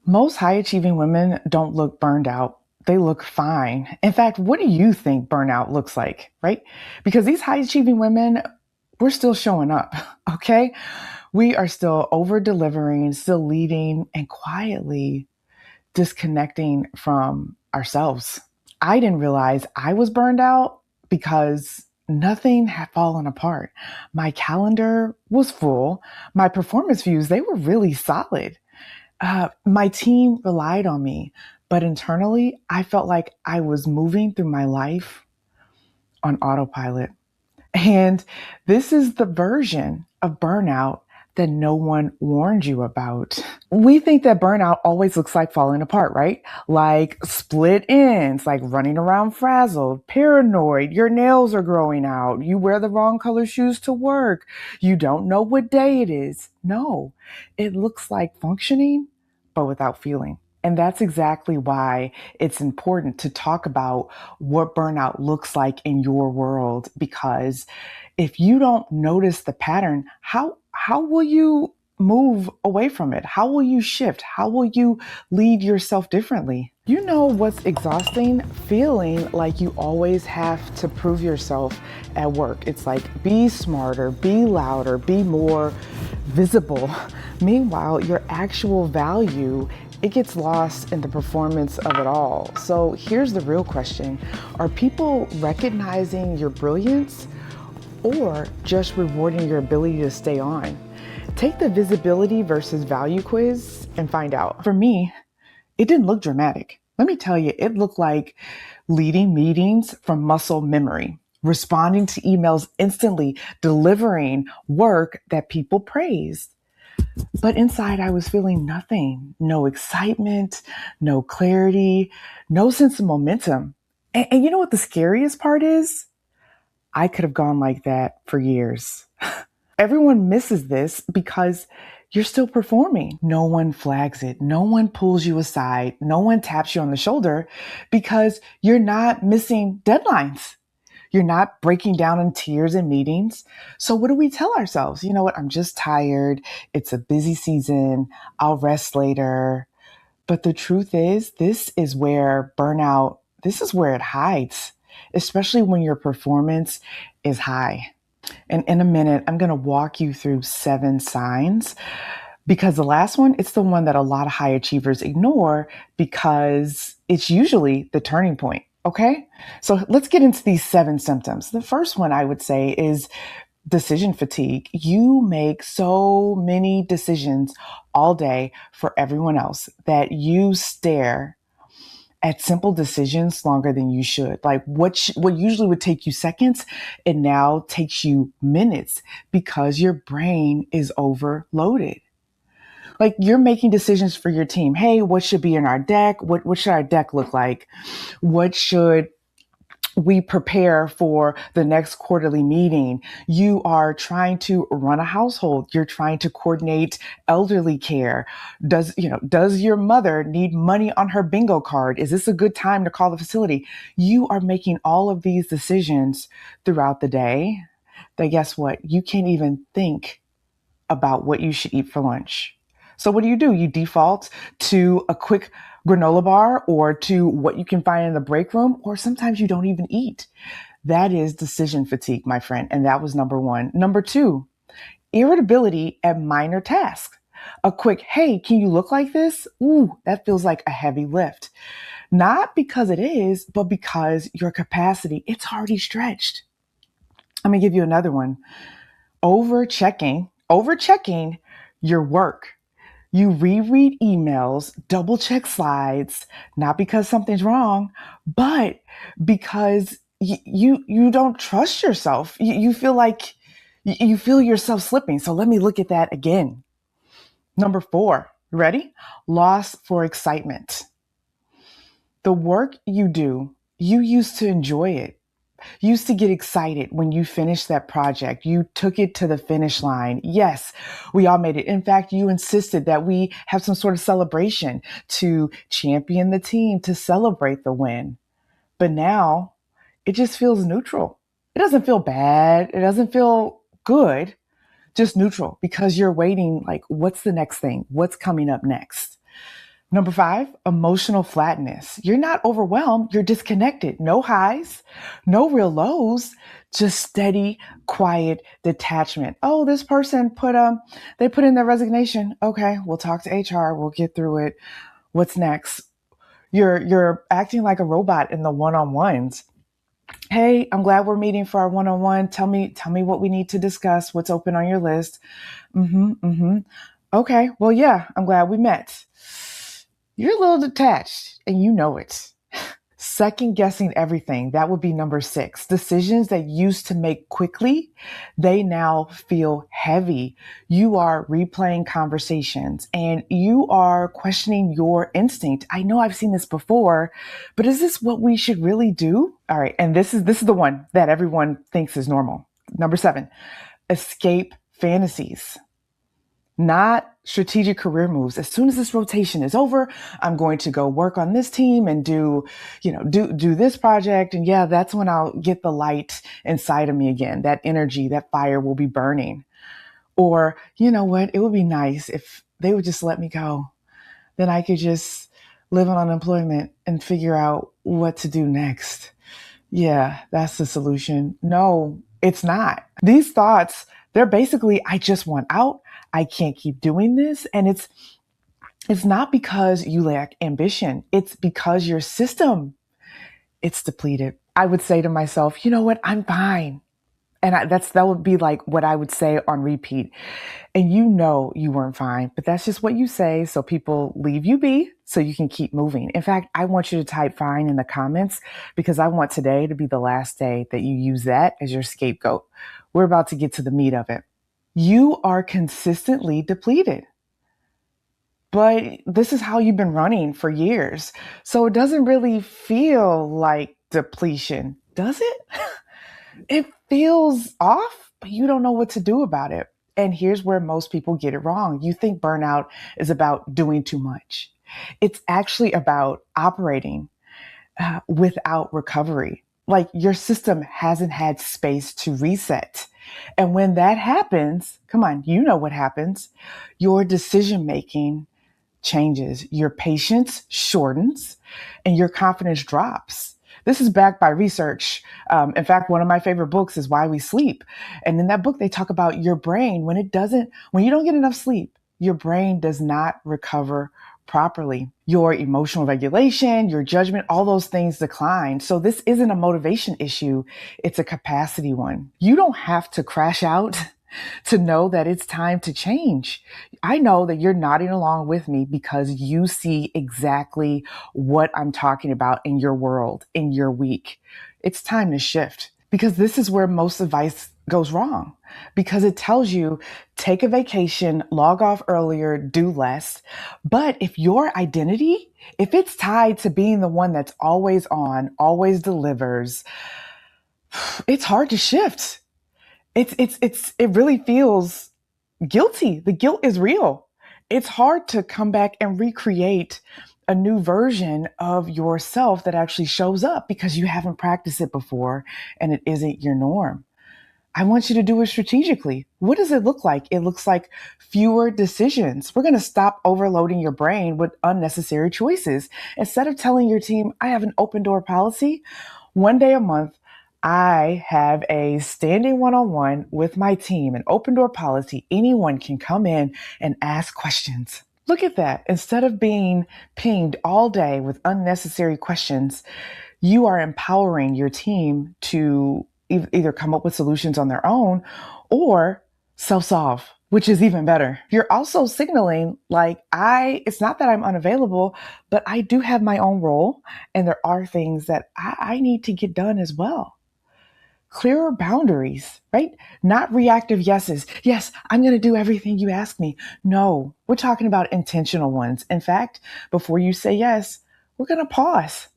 Most high achieving women don't look burned out. They look fine. In fact, what do you think burnout looks like, right? Because these high achieving women, we're still showing up, okay? We are still over delivering, still leading, and quietly disconnecting from ourselves. I didn't realize I was burned out because nothing had fallen apart. My calendar was full. My performance views, they were really solid. My team relied on me, but internally, I felt like I was moving through my life on autopilot. And this is the version of burnout that no one warned you about. We think that burnout always looks like falling apart, right? Like split ends, like running around frazzled, paranoid, your nails are growing out, you wear the wrong color shoes to work, you don't know what day it is. No, it looks like functioning, but without feeling. And that's exactly why it's important to talk about what burnout looks like in your world. Because if you don't notice the pattern, how will you move away from it? How will you shift? How will you lead yourself differently? You know what's exhausting? Feeling like you always have to prove yourself at work. It's like be smarter, be louder, be more visible. Meanwhile, your actual value, it gets lost in the performance of it all. So here's the real question. Are people recognizing your brilliance or just rewarding your ability to stay on? Take the visibility versus value quiz and find out. For me, it didn't look dramatic. Let me tell you, it looked like leading meetings from muscle memory, responding to emails instantly, delivering work that people praised. But inside, I was feeling nothing, no excitement, no clarity, no sense of momentum. And you know what the scariest part is? I could have gone like that for years. Everyone misses this because you're still performing. No one flags it. No one pulls you aside. No one taps you on the shoulder because you're not missing deadlines. You're not breaking down in tears in meetings. So what do we tell ourselves? You know what? I'm just tired. It's a busy season. I'll rest later. But the truth is, this is where it hides, especially when your performance is high. And in a minute, I'm going to walk you through 7 signs because the last one, it's the one that a lot of high achievers ignore because it's usually the turning point. Okay. So let's get into these 7 symptoms. The first one I would say is decision fatigue. You make so many decisions all day for everyone else that you stare at simple decisions longer than you should. Like what usually would take you seconds, it now takes you minutes because your brain is overloaded. Like you're making decisions for your team. Hey, what should be in our deck? What should our deck look like? What should we prepare for the next quarterly meeting? You are trying to run a household. You're trying to coordinate elderly care. Does your mother need money on her bingo card? Is this a good time to call the facility? You are making all of these decisions throughout the day that guess what? You can't even think about what you should eat for lunch. So what do? You default to a quick granola bar or to what you can find in the break room, or sometimes you don't even eat. That is decision fatigue, my friend. And that was number 1. Number 2, irritability at minor tasks. A quick, hey, can you look like this? Ooh, that feels like a heavy lift. Not because it is, but because your capacity, it's already stretched. I'm going to give you another one. Overchecking your work. You reread emails, double check slides, not because something's wrong, but because you don't trust yourself. You feel like you feel yourself slipping. So let me look at that again. Number 4, ready? Loss for excitement. The work you do, you used to enjoy it. You used to get excited when you finished that project. You took it to the finish line. Yes, we all made it. In fact, you insisted that we have some sort of celebration to champion the team, to celebrate the win. But now it just feels neutral. It doesn't feel bad. It doesn't feel good, just neutral because you're waiting like, what's the next thing? What's coming up next? Number 5, emotional flatness. You're not overwhelmed, you're disconnected. No highs, no real lows, just steady, quiet detachment. Oh, this person they put in their resignation. Okay, we'll talk to HR, we'll get through it. What's next? You're acting like a robot in the one-on-ones. Hey, I'm glad we're meeting for our one-on-one. Tell me what we need to discuss. What's open on your list? Mhm. Mhm. Okay. Well, yeah, I'm glad we met. You're a little detached and you know it. Second guessing everything. That would be number 6. Decisions that used to make quickly, they now feel heavy. You are replaying conversations and you are questioning your instinct. I know I've seen this before, but is this what we should really do? All right. And this is the one that everyone thinks is normal. Number 7, escape fantasies, not strategic career moves. As soon as this rotation is over, I'm going to go work on this team and do this project. And yeah, that's when I'll get the light inside of me again. That energy, that fire will be burning. Or, you know what? It would be nice if they would just let me go. Then I could just live on unemployment and figure out what to do next. Yeah, that's the solution. No, it's not. These thoughts, they're basically, I just want out. I can't keep doing this. And it's not because you lack ambition. It's because your system, it's depleted. I would say to myself, you know what? I'm fine. And that would be like what I would say on repeat. And you know you weren't fine, but that's just what you say. So people leave you be so you can keep moving. In fact, I want you to type fine in the comments because I want today to be the last day that you use that as your scapegoat. We're about to get to the meat of it. You are consistently depleted, but this is how you've been running for years. So it doesn't really feel like depletion, does it? It feels off, but you don't know what to do about it. And here's where most people get it wrong. You think burnout is about doing too much. It's actually about operating without recovery. Like your system hasn't had space to reset. And when that happens, come on, you know what happens. Your decision making changes, your patience shortens, and your confidence drops. This is backed by research. In fact, one of my favorite books is Why We Sleep. And in that book, they talk about your brain when you don't get enough sleep, your brain does not recover properly. Your emotional regulation, your judgment, all those things decline. So this isn't a motivation issue. It's a capacity one. You don't have to crash out to know that it's time to change. I know that you're nodding along with me because you see exactly what I'm talking about in your world, in your week. It's time to shift because this is where most advice goes wrong because it tells you take a vacation, log off earlier, do less. But if your identity, if it's tied to being the one that's always on, always delivers, it's hard to shift. It really feels guilty. The guilt is real. It's hard to come back and recreate a new version of yourself that actually shows up because you haven't practiced it before and it isn't your norm. I want you to do it strategically. What does it look like? It looks like fewer decisions. We're going to stop overloading your brain with unnecessary choices. Instead of telling your team, I have an open door policy, one day a month, I have a standing one-on-one with my team, an open door policy. Anyone can come in and ask questions. Look at that. Instead of being pinged all day with unnecessary questions, you are empowering your team to either come up with solutions on their own or self-solve, which is even better. You're also signaling like, it's not that I'm unavailable, but I do have my own role and there are things that I need to get done as well. Clearer boundaries, right? Not reactive yeses. Yes, I'm going to do everything you ask me. No, we're talking about intentional ones. In fact, before you say yes, we're going to pause.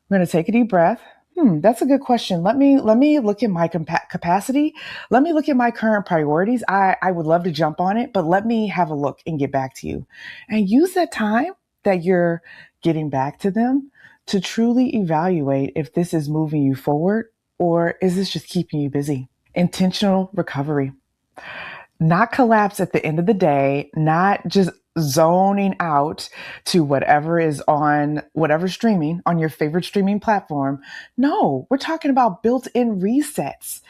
We're going to take a deep breath. That's a good question. Let me look at my capacity. Let me look at my current priorities. I would love to jump on it, but let me have a look and get back to you. And use that time that you're getting back to them to truly evaluate if this is moving you forward or is this just keeping you busy? Intentional recovery. Not collapse at the end of the day, not just zoning out to whatever is on whatever streaming on your favorite streaming platform. No, we're talking about built in resets.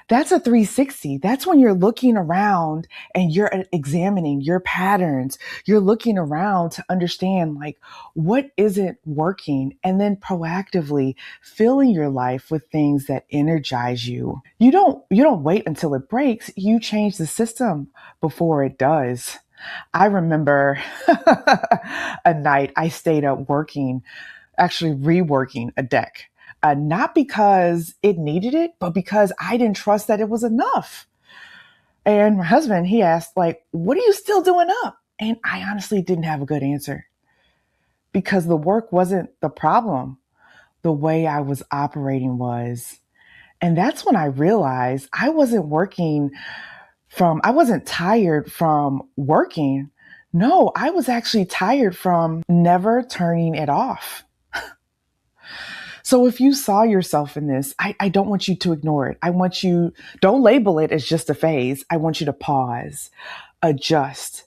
That's a 360. That's when you're looking around and you're examining your patterns. You're looking around to understand like what isn't working and then proactively filling your life with things that energize you. You don't wait until it breaks. You change the system before it does. I remember a night I stayed up working, actually reworking a deck. Not because it needed it, but because I didn't trust that it was enough. And my husband, he asked, like, what are you still doing up? And I honestly didn't have a good answer because the work wasn't the problem. The way I was operating was. And that's when I realized I wasn't tired from working. No, I was actually tired from never turning it off. So if you saw yourself in this, I don't want you to ignore it. Don't label it as just a phase. I want you to pause, adjust,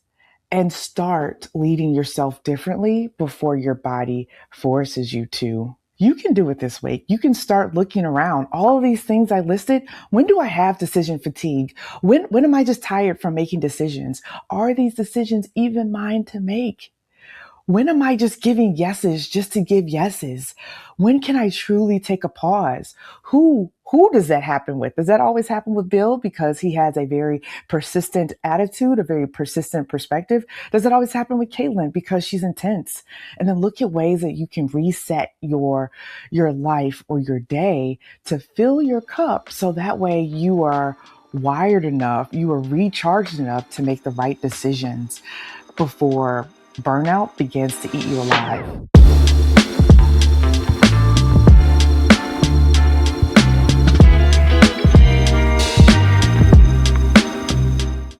and start leading yourself differently before your body forces you to. You can do it this week. You can start looking around. All of these things I listed, when do I have decision fatigue? When am I just tired from making decisions? Are these decisions even mine to make? When am I just giving yeses just to give yeses? When can I truly take a pause? Who does that happen with? Does that always happen with Bill because he has a very persistent attitude, a very persistent perspective? Does it always happen with Caitlin because she's intense? And then look at ways that you can reset your life or your day to fill your cup so that way you are wired enough, you are recharged enough to make the right decisions before burnout begins to eat you alive.